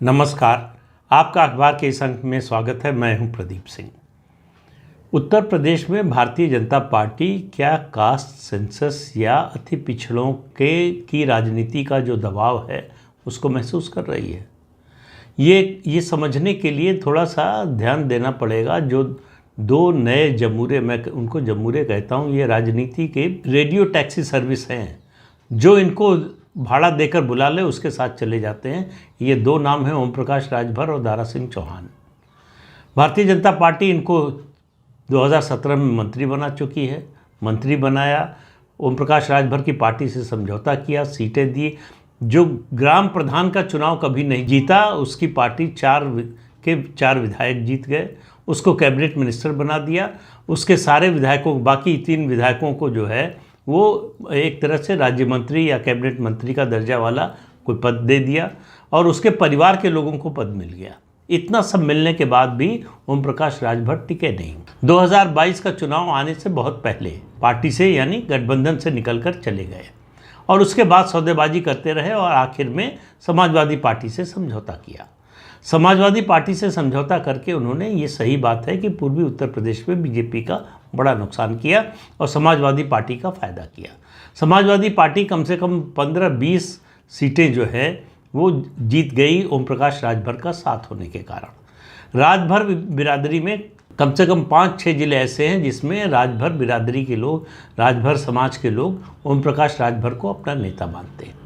नमस्कार। आपका अखबार के इस अंक में स्वागत है। मैं हूं प्रदीप सिंह। उत्तर प्रदेश में भारतीय जनता पार्टी क्या कास्ट सेंसस या अति पिछड़ों की राजनीति का जो दबाव है उसको महसूस कर रही है। ये समझने के लिए थोड़ा सा ध्यान देना पड़ेगा। जो दो नए जमूरे, मैं उनको जमूरे कहता हूं, ये राजनीति के रेडियो टैक्सी सर्विस हैं जो इनको भाड़ा देकर बुला ले उसके साथ चले जाते हैं। ये दो नाम हैं, ओम प्रकाश राजभर और दारा सिंह चौहान। भारतीय जनता पार्टी इनको 2017 में मंत्री बना चुकी है। मंत्री बनाया, ओम प्रकाश राजभर की पार्टी से समझौता किया, सीटें दी। जो ग्राम प्रधान का चुनाव कभी नहीं जीता उसकी पार्टी चार विधायक जीत गए, उसको कैबिनेट मिनिस्टर बना दिया। उसके सारे विधायकों, बाकी 3 विधायकों को जो है वो एक तरह से राज्य मंत्री या कैबिनेट मंत्री का दर्जा वाला कोई पद दे दिया और उसके परिवार के लोगों को पद मिल गया। इतना सब मिलने के बाद भी ओम प्रकाश राजभर टिके नहीं। 2022 का चुनाव आने से बहुत पहले पार्टी से यानी गठबंधन से निकलकर चले गए और उसके बाद सौदेबाजी करते रहे और आखिर में समाजवादी पार्टी से समझौता किया। समाजवादी पार्टी से समझौता करके उन्होंने, ये सही बात है कि पूर्वी उत्तर प्रदेश में बीजेपी का बड़ा नुकसान किया और समाजवादी पार्टी का फ़ायदा किया। समाजवादी पार्टी कम से कम 15-20 सीटें जो है वो जीत गई ओम प्रकाश राजभर का साथ होने के कारण। राजभर बिरादरी में कम से कम 5-6 जिले ऐसे हैं जिसमें राजभर बिरादरी के लोग, राजभर समाज के लोग ओम प्रकाश राजभर को अपना नेता मानते हैं।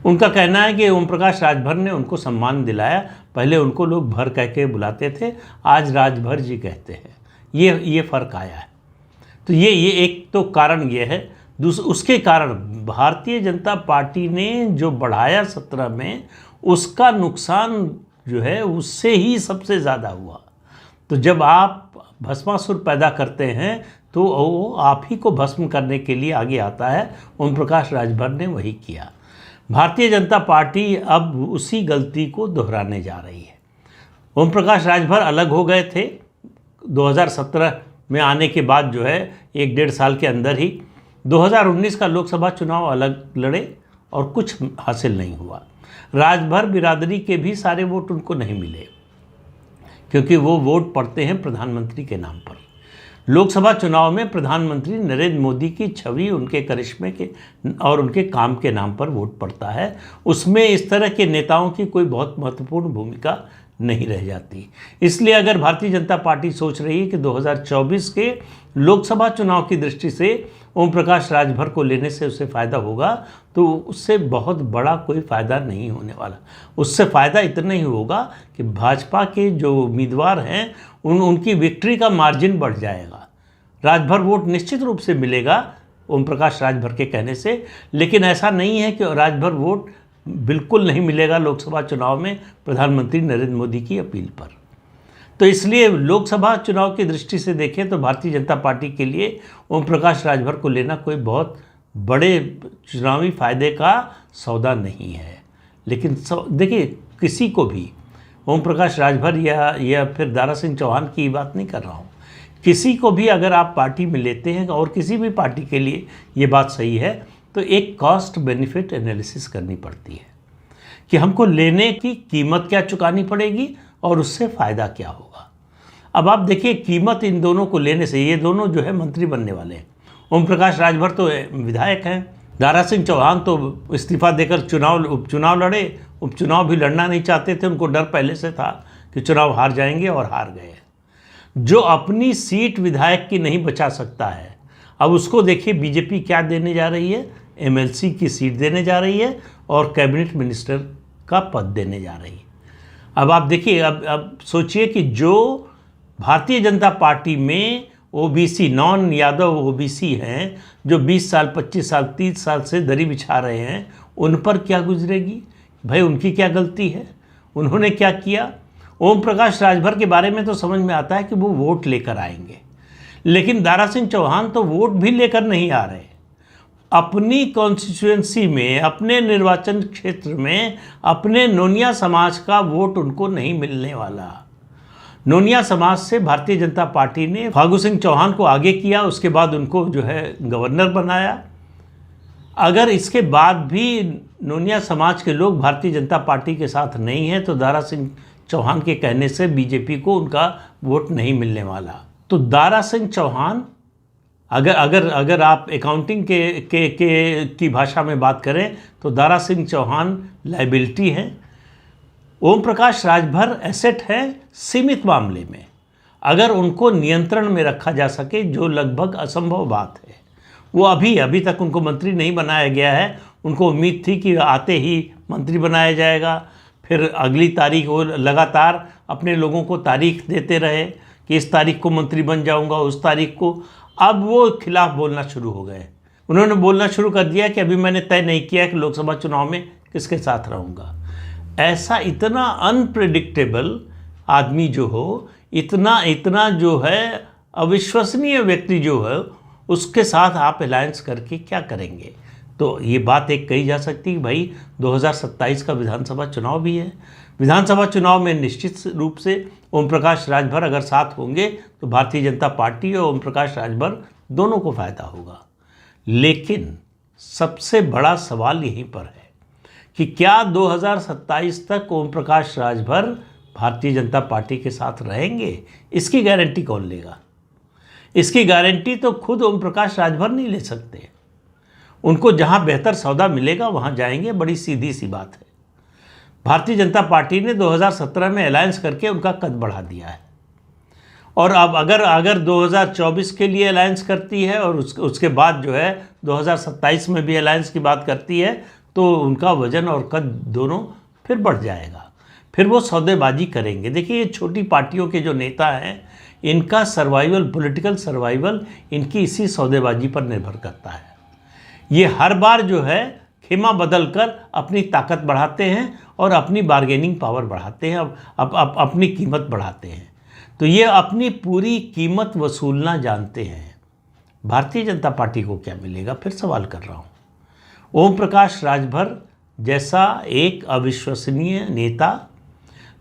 उनका कहना है कि ओम प्रकाश राजभर ने उनको सम्मान दिलाया। पहले उनको लोग भर कह के बुलाते थे, आज राजभर जी कहते हैं। ये फ़र्क आया है। तो ये एक तो कारण ये है। उसके कारण भारतीय जनता पार्टी ने जो बढ़ाया 17 में, उसका नुकसान जो है उससे ही सबसे ज़्यादा हुआ। तो जब आप भस्मासुर पैदा करते हैं तो वो आप ही को भस्म करने के लिए आगे आता है। ओम प्रकाश राजभर ने वही किया। भारतीय जनता पार्टी अब उसी गलती को दोहराने जा रही है। ओम प्रकाश राजभर अलग हो गए थे 2017 में आने के बाद, जो है 1-1.5 साल के अंदर ही 2019 का लोकसभा चुनाव अलग लड़े और कुछ हासिल नहीं हुआ। राजभर बिरादरी के भी सारे वोट उनको नहीं मिले क्योंकि वो वोट पड़ते हैं प्रधानमंत्री के नाम पर। लोकसभा चुनाव में प्रधानमंत्री नरेंद्र मोदी की छवि, उनके करिश्मे के और उनके काम के नाम पर वोट पड़ता है। उसमें इस तरह के नेताओं की कोई बहुत महत्वपूर्ण भूमिका नहीं रह जाती। इसलिए अगर भारतीय जनता पार्टी सोच रही है कि 2024 के लोकसभा चुनाव की दृष्टि से ओम प्रकाश राजभर को लेने से उसे फ़ायदा होगा, तो उससे बहुत बड़ा कोई फ़ायदा नहीं होने वाला। उससे फ़ायदा इतना ही होगा कि भाजपा के जो उम्मीदवार हैं उनकी विक्ट्री का मार्जिन बढ़ जाएगा। राजभर वोट निश्चित रूप से मिलेगा ओम प्रकाश राजभर के कहने से, लेकिन ऐसा नहीं है कि राजभर वोट बिल्कुल नहीं मिलेगा लोकसभा चुनाव में प्रधानमंत्री नरेंद्र मोदी की अपील पर। तो इसलिए लोकसभा चुनाव की दृष्टि से देखें तो भारतीय जनता पार्टी के लिए ओम प्रकाश राजभर को लेना कोई बहुत बड़े चुनावी फायदे का सौदा नहीं है। लेकिन देखिए, किसी को भी ओम प्रकाश राजभर या फिर दारा सिंह चौहान की बात नहीं कर रहा हूँ, किसी को भी अगर आप पार्टी में लेते हैं, और किसी भी पार्टी के लिए ये बात सही है, तो एक कॉस्ट बेनिफिट एनालिसिस करनी पड़ती है कि हमको लेने की कीमत क्या चुकानी पड़ेगी और उससे फ़ायदा क्या होगा। अब आप देखिए, कीमत इन दोनों को लेने से, ये दोनों जो है मंत्री बनने वाले हैं। ओम प्रकाश राजभर तो विधायक हैं, दारा सिंह चौहान तो इस्तीफा देकर उपचुनाव लड़े। उपचुनाव भी लड़ना नहीं चाहते थे, उनको डर पहले से था कि चुनाव हार जाएंगे और हार गए। जो अपनी सीट विधायक की नहीं बचा सकता है, अब उसको देखिए बीजेपी क्या देने जा रही है, एमएलसी की सीट देने जा रही है और कैबिनेट मिनिस्टर का पद देने जा रही है। अब आप देखिए, अब सोचिए कि जो भारतीय जनता पार्टी में ओबीसी, नॉन यादव ओबीसी हैं, जो 20 साल, 25 साल, 30 साल से दरी बिछा रहे हैं, उन पर क्या गुजरेगी? भाई, उनकी क्या गलती है? उन्होंने क्या किया? ओम प्रकाश राजभर के बारे में तो समझ में आता है कि वो वोट लेकर आएंगे, लेकिन दारा सिंह चौहान तो वोट भी लेकर नहीं आ रहे। अपनी कॉन्स्टिट्यूएंसी में, अपने निर्वाचन क्षेत्र में, अपने नोनिया समाज का वोट उनको नहीं मिलने वाला। नोनिया समाज से भारतीय जनता पार्टी ने फागू सिंह चौहान को आगे किया, उसके बाद उनको जो है गवर्नर बनाया। अगर इसके बाद भी नोनिया समाज के लोग भारतीय जनता पार्टी के साथ नहीं हैं तो दारा सिंह चौहान के कहने से बीजेपी को उनका वोट नहीं मिलने वाला। तो दारा सिंह चौहान अगर आप अकाउंटिंग की भाषा में बात करें तो दारा सिंह चौहान लायबिलिटी है, ओम प्रकाश राजभर एसेट है सीमित मामले में। अगर उनको नियंत्रण में रखा जा सके, जो लगभग असंभव बात है, वो अभी तक उनको मंत्री नहीं बनाया गया है। उनको उम्मीद थी कि आते ही मंत्री बनाया जाएगा, फिर अगली तारीख वो लगातार अपने लोगों को तारीख देते रहे कि इस तारीख को मंत्री बन जाऊंगा, उस तारीख को। अब वो खिलाफ बोलना शुरू हो गए। उन्होंने बोलना शुरू कर दिया कि अभी मैंने तय नहीं किया कि लोकसभा चुनाव में किसके साथ रहूँगा। ऐसा इतना अनप्रेडिक्टेबल आदमी जो हो, इतना जो है अविश्वसनीय व्यक्ति जो है, उसके साथ आप अलायंस करके क्या करेंगे। तो ये बात एक कही जा सकती है कि भाई 2027 का विधानसभा चुनाव भी है। विधानसभा चुनाव में निश्चित रूप से ओम प्रकाश राजभर अगर साथ होंगे तो भारतीय जनता पार्टी और ओम प्रकाश राजभर दोनों को फ़ायदा होगा। लेकिन सबसे बड़ा सवाल यहीं पर है कि क्या 2027 तक ओम प्रकाश राजभर भारतीय जनता पार्टी के साथ रहेंगे? इसकी गारंटी कौन लेगा? इसकी गारंटी तो खुद ओम प्रकाश राजभर नहीं ले सकते। उनको जहां बेहतर सौदा मिलेगा वहां जाएंगे, बड़ी सीधी सी बात है। भारतीय जनता पार्टी ने 2017 में अलायंस करके उनका कद बढ़ा दिया है, और अब अगर 2024 के लिए अलायंस करती है और उसके बाद जो है 2027 में भी अलायंस की बात करती है, तो उनका वजन और कद दोनों फिर बढ़ जाएगा। फिर वो सौदेबाजी करेंगे। देखिए, ये छोटी पार्टियों के जो नेता हैं, इनका सर्वाइवल, पॉलिटिकल सर्वाइवल इनकी इसी सौदेबाजी पर निर्भर करता है। ये हर बार जो है खेमा बदल कर अपनी ताकत बढ़ाते हैं और अपनी बार्गेनिंग पावर बढ़ाते हैं, अपनी कीमत बढ़ाते हैं। तो ये अपनी पूरी कीमत वसूलना जानते हैं। भारतीय जनता पार्टी को क्या मिलेगा? फिर सवाल कर रहा हूँ। ओम प्रकाश राजभर जैसा एक अविश्वसनीय नेता,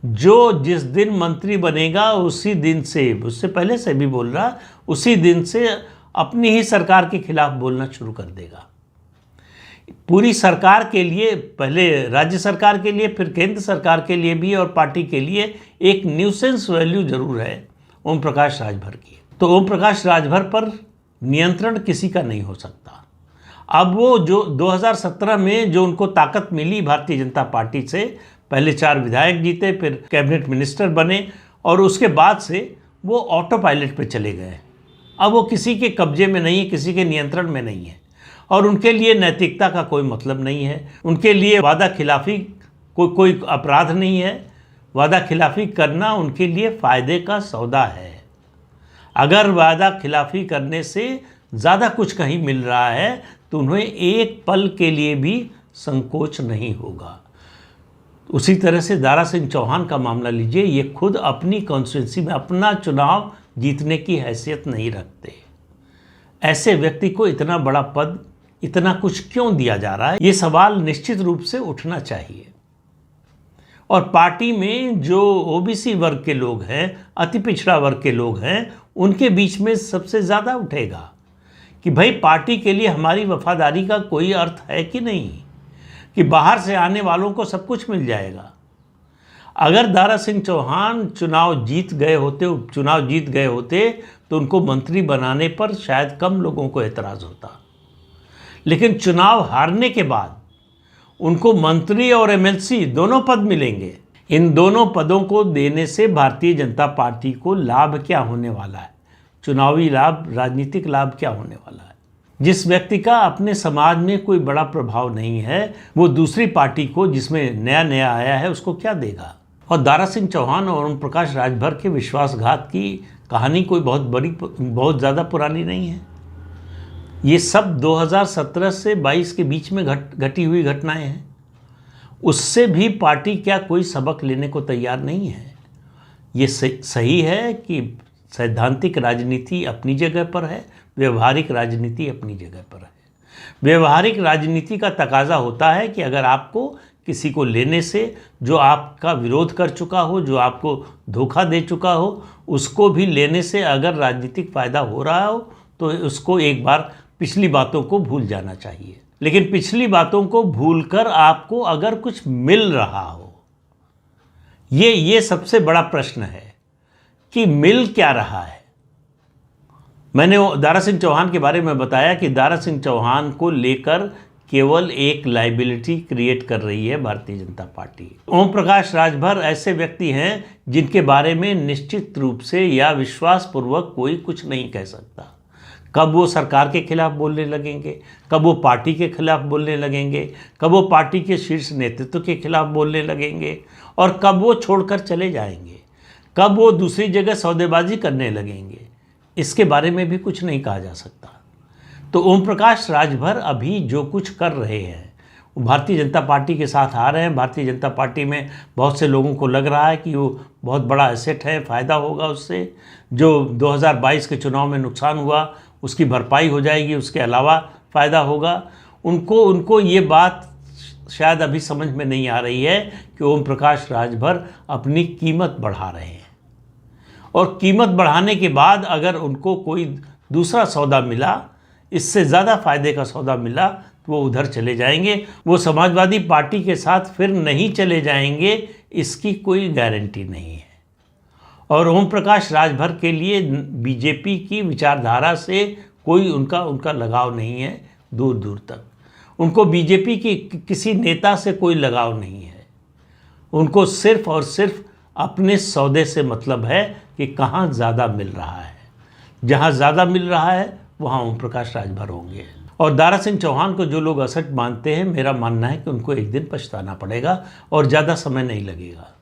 जो जिस दिन मंत्री बनेगा उसी दिन से, उससे पहले से भी बोल रहा, उसी दिन से अपनी ही सरकार के खिलाफ बोलना शुरू कर देगा। पूरी सरकार के लिए, पहले राज्य सरकार के लिए, फिर केंद्र सरकार के लिए भी और पार्टी के लिए एक न्यूसेंस वैल्यू जरूर है ओम प्रकाश राजभर की। तो ओम प्रकाश राजभर पर नियंत्रण किसी का नहीं हो सकता। अब वो जो 2017 में जो उनको ताकत मिली भारतीय जनता पार्टी से, पहले 4 विधायक जीते, फिर कैबिनेट मिनिस्टर बने, और उसके बाद से वो ऑटो पायलट पे चले गए। अब वो किसी के कब्जे में नहीं है, किसी के नियंत्रण में नहीं है, और उनके लिए नैतिकता का कोई मतलब नहीं है। उनके लिए वादा खिलाफी कोई अपराध नहीं है। वादा खिलाफी करना उनके लिए फ़ायदे का सौदा है। अगर वादा खिलाफी करने से ज़्यादा कुछ कहीं मिल रहा है तो उन्हें एक पल के लिए भी संकोच नहीं होगा। उसी तरह से दारा सिंह चौहान का मामला लीजिए, ये खुद अपनी कॉन्स्टिट्यूंसी में अपना चुनाव जीतने की हैसियत नहीं रखते। ऐसे व्यक्ति को इतना बड़ा पद, इतना कुछ क्यों दिया जा रहा है? ये सवाल निश्चित रूप से उठना चाहिए। और पार्टी में जो ओबीसी वर्ग के लोग हैं, अति पिछड़ा वर्ग के लोग हैं, उनके बीच में सबसे ज़्यादा उठेगा कि भाई पार्टी के लिए हमारी वफादारी का कोई अर्थ है कि नहीं, कि बाहर से आने वालों को सब कुछ मिल जाएगा। अगर दारा सिंह चौहान चुनाव जीत गए होते तो उनको मंत्री बनाने पर शायद कम लोगों को एतराज़ होता, लेकिन चुनाव हारने के बाद उनको मंत्री और एमएलसी दोनों पद मिलेंगे। इन दोनों पदों को देने से भारतीय जनता पार्टी को लाभ क्या होने वाला है? चुनावी लाभ, राजनीतिक लाभ क्या होने वाला है? जिस व्यक्ति का अपने समाज में कोई बड़ा प्रभाव नहीं है, वो दूसरी पार्टी को, जिसमें नया आया है, उसको क्या देगा? और दारा सिंह चौहान और ओम प्रकाश राजभर के विश्वासघात की कहानी कोई बहुत ज़्यादा पुरानी नहीं है। ये सब 2017 से 22 के बीच में घटी हुई घटनाएं हैं। उससे भी पार्टी क्या कोई सबक लेने को तैयार नहीं है। ये सही है कि सैद्धांतिक राजनीति अपनी जगह पर है, व्यवहारिक राजनीति अपनी जगह पर है। व्यवहारिक राजनीति का तकाजा होता है कि अगर आपको किसी को लेने से, जो आपका विरोध कर चुका हो, जो आपको धोखा दे चुका हो, उसको भी लेने से अगर राजनीतिक फ़ायदा हो रहा हो तो उसको एक बार पिछली बातों को भूल जाना चाहिए। लेकिन पिछली बातों को भूलकर आपको अगर कुछ मिल रहा हो, ये सबसे बड़ा प्रश्न है कि मिल क्या रहा है। मैंने दारा सिंह चौहान के बारे में बताया कि दारा सिंह चौहान को लेकर केवल एक लायबिलिटी क्रिएट कर रही है भारतीय जनता पार्टी। ओम प्रकाश राजभर ऐसे व्यक्ति हैं जिनके बारे में निश्चित रूप से या विश्वासपूर्वक कोई कुछ नहीं कह सकता। कब वो सरकार के खिलाफ बोलने लगेंगे, कब वो पार्टी के खिलाफ बोलने लगेंगे, कब वो पार्टी के शीर्ष नेतृत्व के खिलाफ बोलने लगेंगे, और कब वो छोड़कर चले जाएंगे, कब वो दूसरी जगह सौदेबाजी करने लगेंगे, इसके बारे में भी कुछ नहीं कहा जा सकता। तो ओम प्रकाश राजभर अभी जो कुछ कर रहे हैं, वो भारतीय जनता पार्टी के साथ आ रहे हैं। भारतीय जनता पार्टी में बहुत से लोगों को लग रहा है कि वो बहुत बड़ा एसेट है, फ़ायदा होगा उससे। जो 2022 के चुनाव में नुकसान हुआ उसकी भरपाई हो जाएगी, उसके अलावा फ़ायदा होगा। उनको ये बात शायद अभी समझ में नहीं आ रही है कि ओम प्रकाश राजभर अपनी कीमत बढ़ा रहे हैं, और कीमत बढ़ाने के बाद अगर उनको कोई दूसरा सौदा मिला, इससे ज़्यादा फ़ायदे का सौदा मिला, तो वो उधर चले जाएंगे। वो समाजवादी पार्टी के साथ फिर नहीं चले जाएंगे, इसकी कोई गारंटी नहीं है। और ओम प्रकाश राजभर के लिए बीजेपी की विचारधारा से कोई उनका लगाव नहीं है दूर दूर तक। उनको बीजेपी की किसी नेता से कोई लगाव नहीं है। उनको सिर्फ और सिर्फ अपने सौदे से मतलब है कि कहाँ ज़्यादा मिल रहा है। जहाँ ज़्यादा मिल रहा है वहाँ ओम प्रकाश राजभर होंगे। और दारा सिंह चौहान को जो लोग असट मानते हैं, मेरा मानना है कि उनको एक दिन पछताना पड़ेगा और ज़्यादा समय नहीं लगेगा।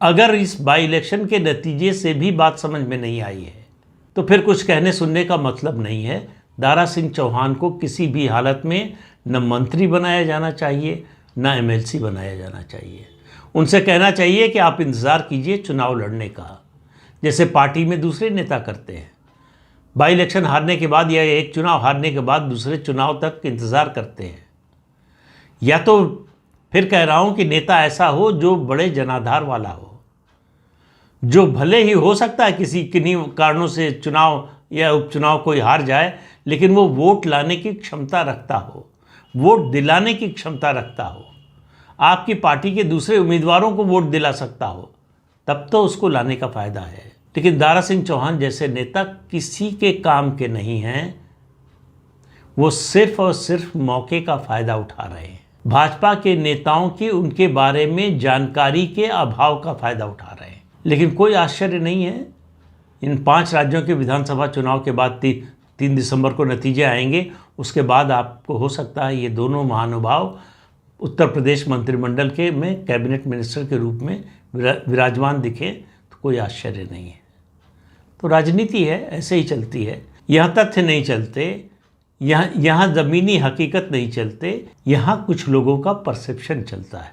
अगर इस बाई इलेक्शन के नतीजे से भी बात समझ में नहीं आई है, तो फिर कुछ कहने सुनने का मतलब नहीं है। दारा सिंह चौहान को किसी भी हालत में न मंत्री बनाया जाना चाहिए, न एमएलसी बनाया जाना चाहिए। उनसे कहना चाहिए कि आप इंतज़ार कीजिए चुनाव लड़ने का, जैसे पार्टी में दूसरे नेता करते हैं। बाई इलेक्शन हारने के बाद या एक चुनाव हारने के बाद दूसरे चुनाव तक इंतज़ार करते हैं। या तो फिर कह रहा हूँ कि नेता ऐसा हो जो बड़े जनाधार वाला हो, जो भले ही हो सकता है किन्हीं कारणों से चुनाव या उपचुनाव कोई हार जाए, लेकिन वो वोट लाने की क्षमता रखता हो, वोट दिलाने की क्षमता रखता हो, आपकी पार्टी के दूसरे उम्मीदवारों को वोट दिला सकता हो, तब तो उसको लाने का फ़ायदा है। लेकिन दारा सिंह चौहान जैसे नेता किसी के काम के नहीं हैं। वो सिर्फ और सिर्फ मौके का फ़ायदा उठा रहे हैं। भाजपा के नेताओं की उनके बारे में जानकारी के अभाव का फ़ायदा उठा रहे हैं। लेकिन कोई आश्चर्य नहीं है, इन 5 राज्यों के विधानसभा चुनाव के बाद 3 दिसंबर को नतीजे आएंगे। उसके बाद आपको हो सकता है ये दोनों महानुभाव उत्तर प्रदेश मंत्रिमंडल के में कैबिनेट मिनिस्टर के रूप में विराजमान दिखे, तो कोई आश्चर्य नहीं है। तो राजनीति है, ऐसे ही चलती है। यहाँ तथ्य नहीं चलते, यहाँ ज़मीनी हकीकत नहीं चलते, यहाँ कुछ लोगों का परसेप्शन चलता है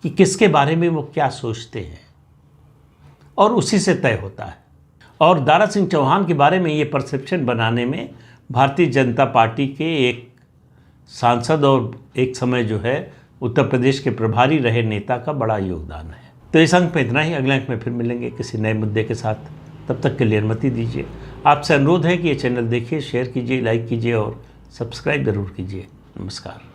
कि किसके बारे में वो क्या सोचते हैं, और उसी से तय होता है। और दारा सिंह चौहान के बारे में ये परसेप्शन बनाने में भारतीय जनता पार्टी के एक सांसद और एक समय जो है उत्तर प्रदेश के प्रभारी रहे नेता का बड़ा योगदान है। तो इस अंक में इतना ही। अगले अंक में फिर मिलेंगे किसी नए मुद्दे के साथ। तब तक के लिए अनुमति दीजिए। आपसे अनुरोध है कि ये चैनल देखिए, शेयर कीजिए, लाइक कीजिए और सब्सक्राइब ज़रूर कीजिए। नमस्कार।